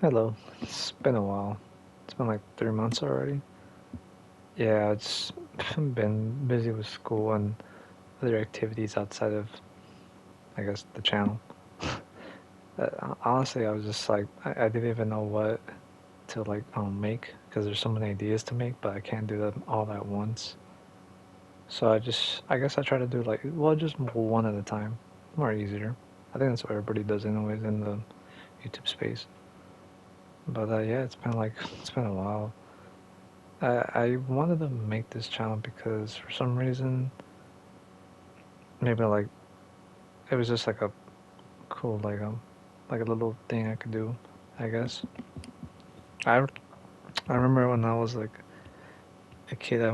Hello. It's been a while. It's been like 3 months already. Yeah, it's been busy with school and other activities outside of, I guess, the channel. Honestly, I was just like, I didn't even know what to like make because there's so many ideas to make, but I can't do them all at once. So I guess I try to do like, well, just one at a time, more easier. I think that's what everybody does anyways in the YouTube space. But yeah, it's been a while. I wanted to make this channel because for some reason, maybe like it was just like a cool like a little thing I could do, I guess. I I remember when I was like a kid, I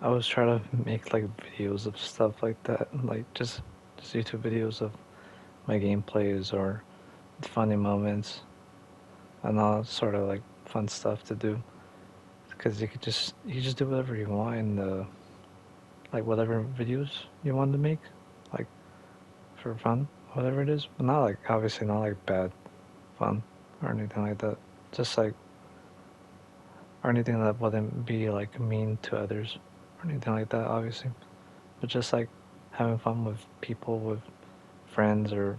was trying to make like videos of stuff like that, like just YouTube videos of my gameplays or funny moments and all sort of like fun stuff to do because you just do whatever you want in the like whatever videos you want to make, like for fun, whatever it is. But not like obviously not like bad fun or anything like that. Just like or anything that wouldn't be like mean to others or anything like that, obviously. But just like having fun with people, with friends or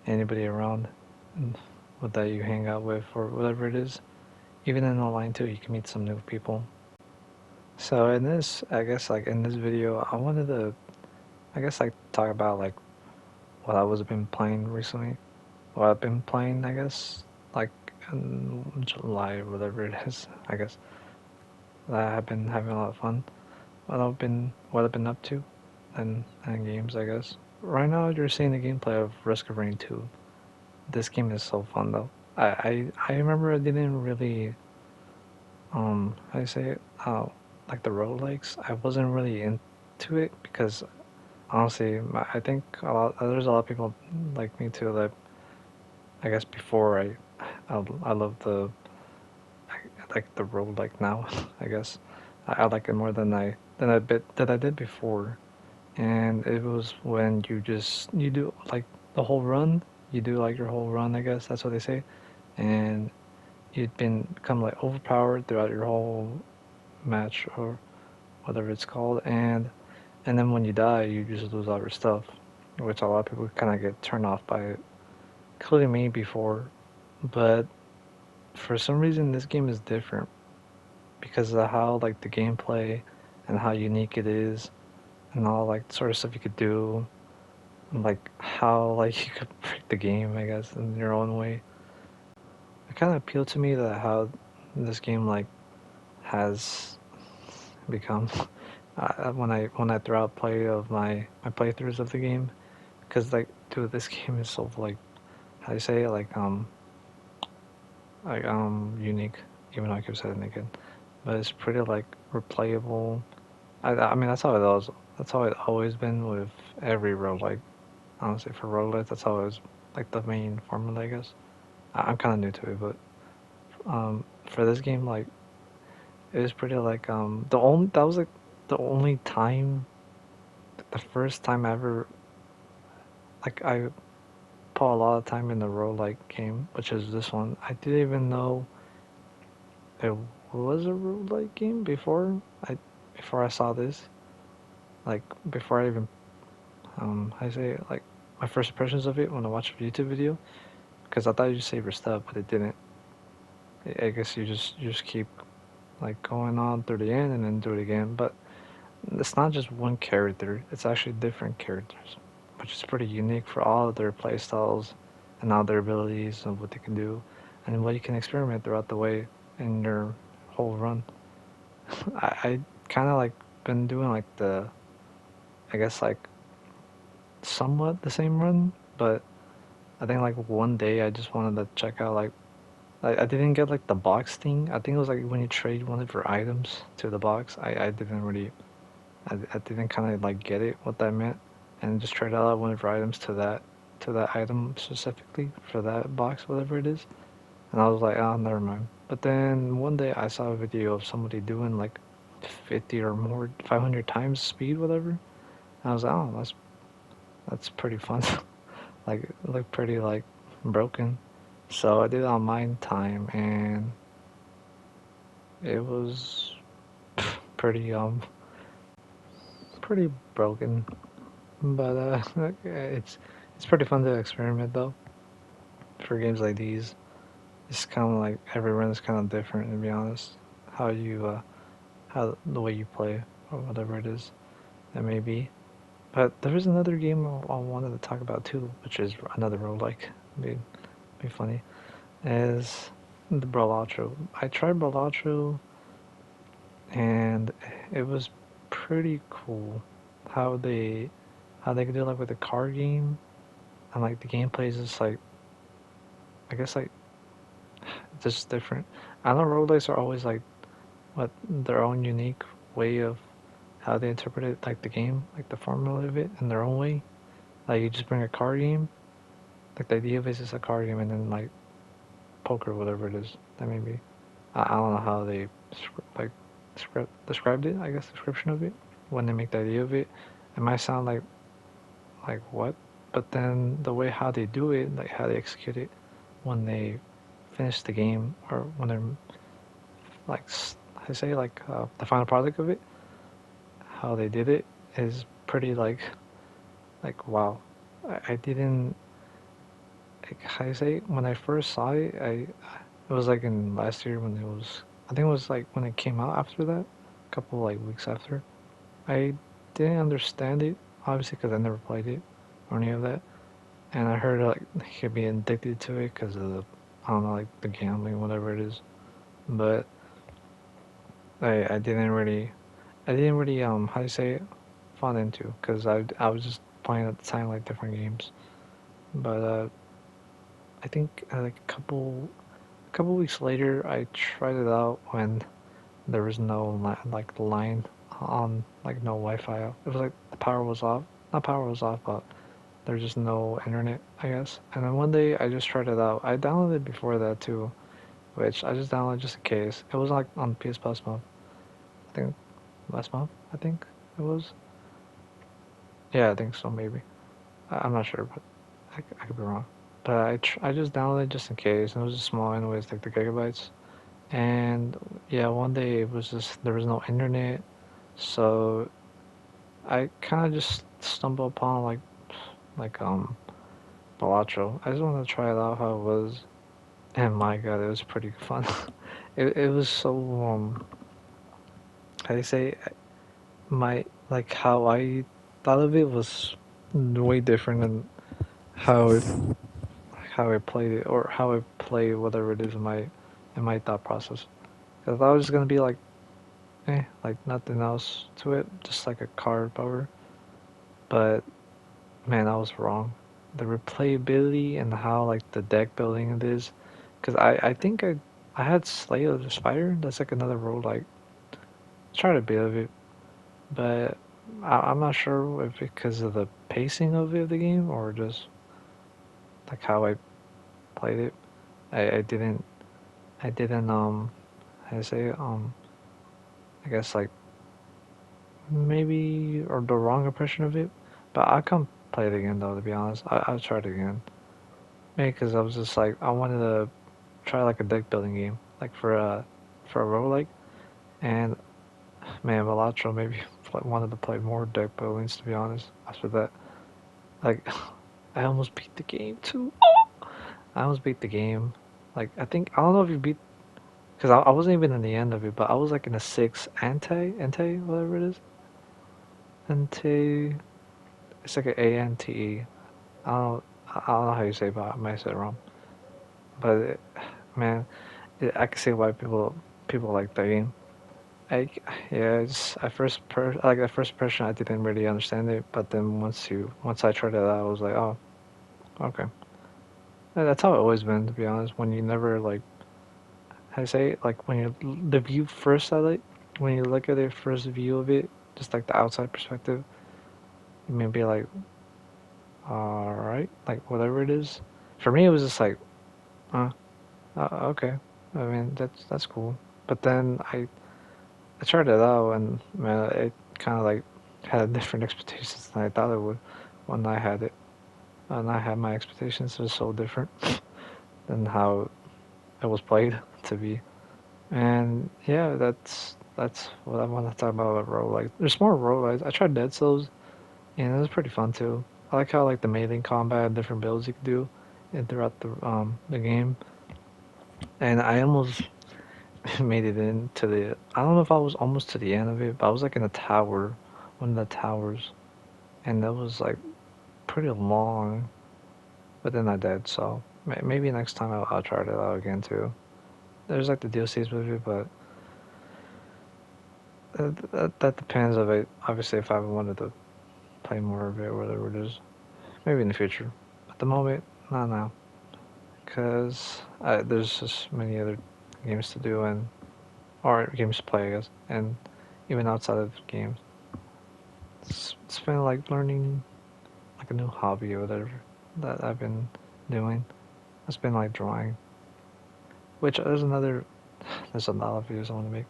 anybody around and with that you hang out with or whatever it is. Even in online too, you can meet some new people. So in this, I guess like in this video, I wanted to, I guess like talk about like what I was been playing recently. What I've been playing, I guess, like in July or whatever it is, I guess. I have been having a lot of fun. What I've been up to, and games, I guess. Right now, you're seeing the gameplay of Risk of Rain 2. This game is so fun though. I remember I didn't really how do you say it like the roguelikes. I wasn't really into it because honestly, I think there's a lot of people like me too that I guess before I love the I like the road like now. I guess I like it more than I did before. And it was when you do like the whole run. You do like your whole run. I guess that's what they say. And you'd been become like overpowered throughout your whole match or whatever it's called. And then when you die, you just lose all your stuff, which a lot of people kind of get turned off by it, including me before. But for some reason, this game is different because of how like the gameplay and how unique it is and all like sort of stuff you could do and like how like you could break the game, I guess, in your own way. It kind of appealed to me that how this game like has become when I throw out play of my playthroughs of the game because like dude this game is so like how do you say it unique, even though I keep saying it again, but it's pretty like replayable. I mean that's how it always been with every roguelike. Honestly, for roguelites, that's always like the main formula, I guess. I'm kind of new to it, but for this game, like it was pretty like the only that was like the only time, the first time I ever like I put a lot of time in the roguelike game, which is this one. I didn't even know it was a roguelike game before I saw this. Like before I even I say it, like my first impressions of it when I watched a YouTube video because I thought you save your stuff, but it didn't. I guess you just keep like going on through the end and then do it again. But it's not just one character; it's actually different characters, which is pretty unique for all of their playstyles and all their abilities and what they can do, and what you can experiment throughout the way in your whole run. I kind of like been doing like I guess like somewhat the same run, but I think like one day I just wanted to check out like I didn't get like the box thing. I think it was like when you trade one of your items to the box. I didn't really I didn't kind of like get it what that meant, and just trade out one of your items to that item specifically for that box, whatever it is. And I was like, oh, never mind. But then one day I saw a video of somebody doing like 50 or more, 500 times speed, whatever. And I was like, oh, that's pretty fun. Like, it looked pretty like broken. So I did it on mine time, and it was pretty pretty broken. But it's pretty fun to experiment though for games like these. It's kind of like every run is kind of different, to be honest. How you how the way you play or whatever it is that may be. But there is another game I wanted to talk about too, which is another roguelike. Be funny. Is the Balatro. I tried Balatro and it was pretty cool how they could do like with the card game and like the gameplay is just like I guess like just different. I know roguelikes are always like what their own unique way of how they interpret it, like the game, like the formula of it in their own way. Like you just bring a card game, like the idea of it is just a card game, and then like poker, whatever it is, that may be. I don't know how they like described it. I guess description of it when they make the idea of it, it might sound like what, but then the way how they do it, like how they execute it, when they finish the game or when they're like I say like the final product of it, how they did it is pretty like wow. I didn't like how you say when I first saw it. It was like in last year when it was. I think it was like when it came out after that, a couple like weeks after. I didn't understand it obviously because I never played it or any of that, and I heard like he could be addicted to it because of the I don't know like the gambling whatever it is, but I didn't really how do you say it fall into because I was just playing at the time like different games, but I think like a couple weeks later I tried it out when there was no like line on like no Wi-Fi. It was like the power was off. Not power was off, but there's just no internet, I guess. And then one day I just tried it out. I downloaded it before that too, which I just downloaded just in case. It was like on PS Plus month. I think last month. I think it was. Yeah, I think so. Maybe I'm not sure, but I could be wrong. But I just downloaded it just in case, and it was just small anyways, like the gigabytes. And yeah, one day it was just there was no internet, so I kind of just stumbled upon like Balatro. I just wanted to try it out how it was, and my God, it was pretty fun. It was so how do you say my like how I thought of it was way different than how how I played it or how I play whatever it is in my thought process. Because I thought it was gonna be like nothing else to it, just like a card power. But man, I was wrong. The replayability and how like the deck building it is, because I think I had Slay of the Spider. That's like another role like tried a bit of it, but I'm not sure if because of the pacing of the game or just like how I played it. I didn't I didn't how to say I guess like maybe or the wrong impression of it. But I can't play it again though. To be honest, I'll try it again. Maybe because I was just like I wanted to try like a deck building game, like for a roguelike. And man, Balatro maybe wanted to play more deck buildings. To be honest, after that, like I almost beat the game too. I almost beat the game. Like I think I don't know if you beat because I wasn't even in the end of it, but I was like in a six ante whatever it is ante. It's like an ante. I don't know how you say it, but I might say it wrong. But man, I can see why people like the game. I yeah, it's at like at first impression I didn't really understand it, but then once I tried it out, I was like, oh, okay. And that's how it always been, to be honest. When you never like, how to say it, like when you the view first at it, when you look at the first view of it, just like the outside perspective, you may be like, all right, like whatever it is. For me, it was just like, uh, okay. I mean, that's cool. But then I tried it out, and man, it kind of like had different expectations than I thought it would when I had it. And I had my expectations were so different. than how it was played to be. And yeah, that's what I want to talk about roguelikes. There's more roguelikes. I tried Dead Cells, and it was pretty fun too. I like how like the melee combat, different builds you could do, and throughout the game. And I almost made it into the. I don't know if I was almost to the end of it, but I was like in a tower, one of the towers, and that was like pretty long. But then I died, so maybe next time I'll try it out again too. There's like the DLCs with it, but that depends of it. Obviously, if I wanted to play more of it, or whatever it is, maybe in the future. At the moment, not now, because there's just many other games to do and or games to play, I guess, and even outside of games, it's been like learning like a new hobby or whatever that I've been doing. It's been like drawing, which there's a lot of videos I want to make.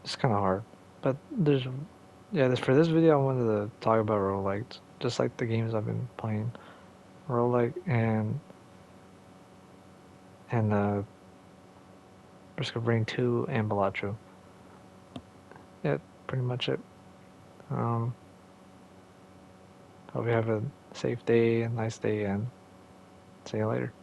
It's kind of hard, but for this video I wanted to talk about roguelikes, just like the games I've been playing, roguelike and Risk of Rain 2 and Balatro. Yeah, pretty much it. Um, Hope you have a safe day, a nice day, and see you later.